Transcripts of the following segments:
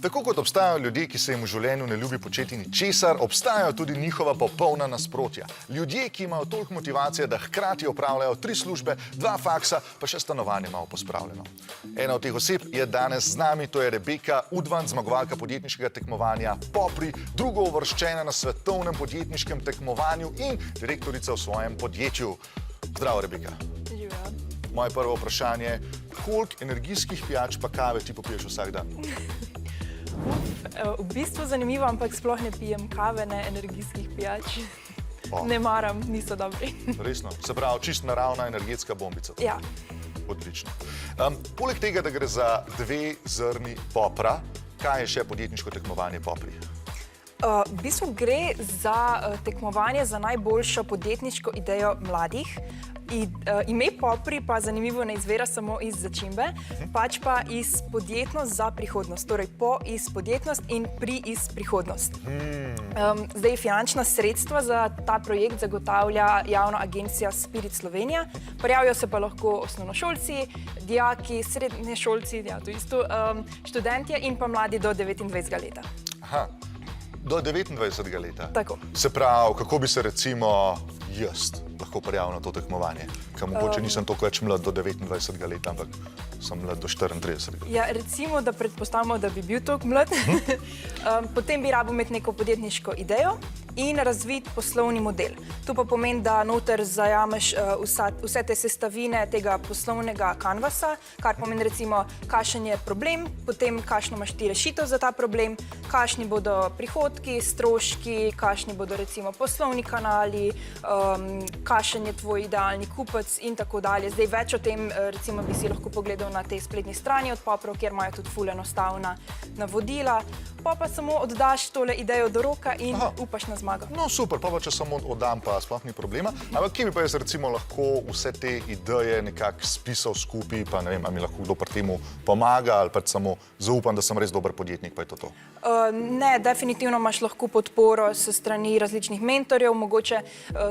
Tako kot obstajajo ljudje, ki se jim v življenju ne ljubi početi ničesar, obstajajo tudi njihova popolna nasprotja. Ljudje, ki imajo toliko motivacije, da hkrati opravljajo 3 službe, 2 faksa, pa še stanovanje malo pospravljeno. Ena od teh oseb je danes z nami, to je Rebeka Udvan, zmagovalka podjetniškega tekmovanja Popri, drugouvrščena na svetovnem podjetniškem tekmovanju in direktorica v svojem podjetju. Zdravo, Rebeka. Živjo. Moje prvo vprašanje, koliko energijskih pijač pa kave ti popiješ vsak dan? V bistvu zanimivo, ampak sploh ne pijem kave, ne energijskih pijač. Ne maram, niso dobri. Resno? Se pravi, čist naravna energetska bombica. Ja. Odlično. Poleg tega, da gre za 2 zrni popra, kaj je še podjetniško tekmovanje Popri? V bistvu gre za tekmovanje za najboljšo podjetniško idejo mladih. Ime Popri pa zanimivo ne izvira samo iz začimbe, pač pa iz podjetnost za prihodnost. Torej po iz podjetnost in pri iz prihodnost. Zdaj finančna sredstva za ta projekt zagotavlja javna agencija Spirit Slovenija. Prijavijo se pa lahko osnovnošolci, dijaki, srednješolci, ja, to isto, študentje in pa mladi do 29 leta. Aha, do 29 leta? Tako. Se pravi, kako bi se recimo jaz lahko prijavil na to tekmovanje? Ker mogoče nisem toliko več mlad do 29 leta, ampak sem mlad do 34. Ja, recimo, da predpostavimo, da bi bil toliko mlad. Potem bi rabo imeti neko podjetniško idejo in razvit poslovni model. To pa pomeni, da noter zajameš vse te sestavine tega poslovnega kanvasa, kar pomeni recimo, kakšen je problem, potem kakšno imaš ti rešitev za ta problem, kakšni bodo prihodki, stroški, kakšni bodo recimo poslovni kanali, kakšen je tvoj idealni kupec in tako dalje. Zdaj več o tem recimo bi si lahko pogledal na tej spletni strani od Poprov, kjer imajo tudi ful enostavna navodila. Pa samo oddaš tole idejo do roka in upaš na zmago. No super, pa če samo oddam, pa sploh ni problema. Ampak kje bi pa jaz recimo lahko vse te ideje nekako spisal skupaj, pa ne vem, a mi lahko kdo pri temu pomaga ali pa samo zaupam, da sem res dober podjetnik, pa je to? Ne, definitivno imaš lahko podporo s strani različnih mentorjev, mogoče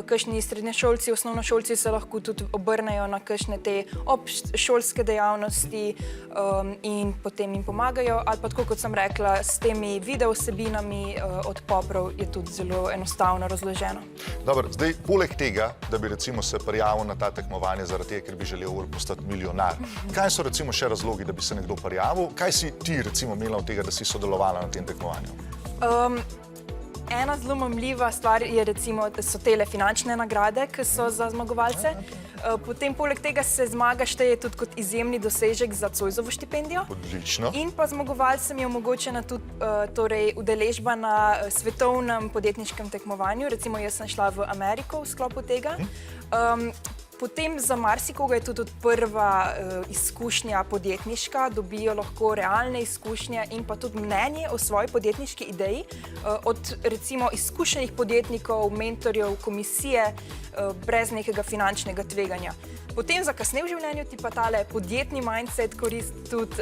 kakšni srednješolci, osnovnošolci se lahko tudi obrnejo na kakšne te obšolske dejavnosti in potem jim pomagajo, ali pa tako kot sem rekla, s temi video vsebinami od Poprov je tudi zelo enostavno razloženo. Dobro, zdaj poleg tega, da bi recimo se prijavil na ta tekmovanje zaradi tega, ker bi želel postati milijonar, kaj so recimo še razlogi, da bi se nekdo prijavil? Kaj si ti recimo imela od tega, da si sodelovala na tem tekmovanju? Ena zelo mamljiva stvar je recimo, da so tele finančne nagrade, ki so za zmagovalce. Potem poleg tega se zmaga šteje tudi kot izjemni dosežek za Zoisovo štipendijo. Odlično. In pa zmagovalcem je omogočena tudi udeležba na svetovnem podjetniškem tekmovanju. Recimo jaz sem šla v Ameriko v sklopu tega. Potem za marsikoga je tudi prva izkušnja podjetniška, dobijo lahko realne izkušnje in pa tudi mnenje o svoji podjetniški ideji od recimo izkušenih podjetnikov, mentorjev, komisije, brez nekega finančnega tveganja. Potem za kasneje v življenju ti pa tale podjetni mindset koristi tudi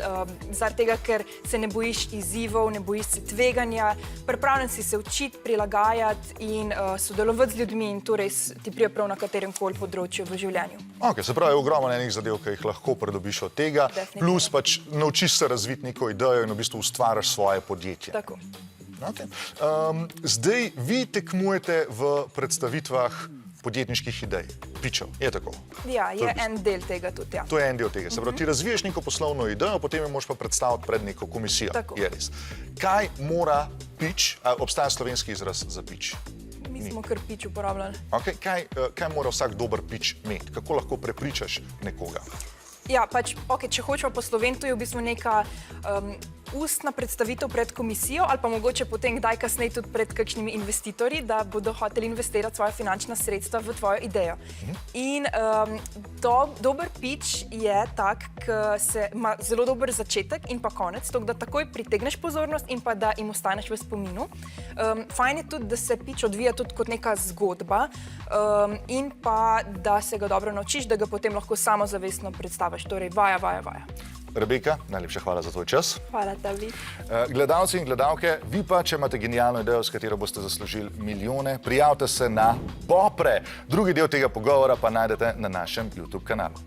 zaradi tega, ker se ne bojiš izzivov, ne bojiš se tveganja, pripravljen si se učiti, prilagajati in sodelovati z ljudmi in to res ti pride prav na katerem koli področju v življenju. Ok, se pravi, je ogromno enih zadev, ki jih lahko pridobiš od tega, plus pač naučiš se razviti neko idejo in v bistvu ustvariš svoje podjetje. Tako. Okay. Zdaj vi tekmujete v predstavitvah podjetniških idej, pitchov, je tako? Ja, je en del tega tudi, ja. To je en del tega. Se pravi, ti razviješ neko poslovno idejo, potem jo moraš pa predstaviti pred neko komisijo. Tako. Je res. Kaj mora pitch, obstaja slovenski izraz za pitch? Mi smo kar pitch uporabljali. Okay. Kaj mora vsak dober pitch imeti? Kako lahko prepričaš nekoga? Ja, pač, če hočemo posloviti, to je v bistvu neka ustna predstavitev pred komisijo ali pa mogoče potem kdaj kasneje tudi pred kakšnimi investitorji, da bodo hoteli investirati svoja finančna sredstva v tvojo idejo. In dober pitch je tak, ki se ima zelo dober začetek in pa konec, tako da takoj pritegneš pozornost in pa da jim ostaneš v spominu. Fajn je tudi, da se pitch odvija tudi kot neka zgodba in pa da se ga dobro naučiš, da ga potem lahko samozavestno predstaviš. Torej, vaja. Rebeka, najlepša hvala za tvoj čas. Hvala tebi. Gledalci in gledalke, vi pa, če imate genialno idejo, s katero boste zaslužili milijone, prijavite se na Popre. Drugi del tega pogovora pa najdete na našem YouTube kanalu.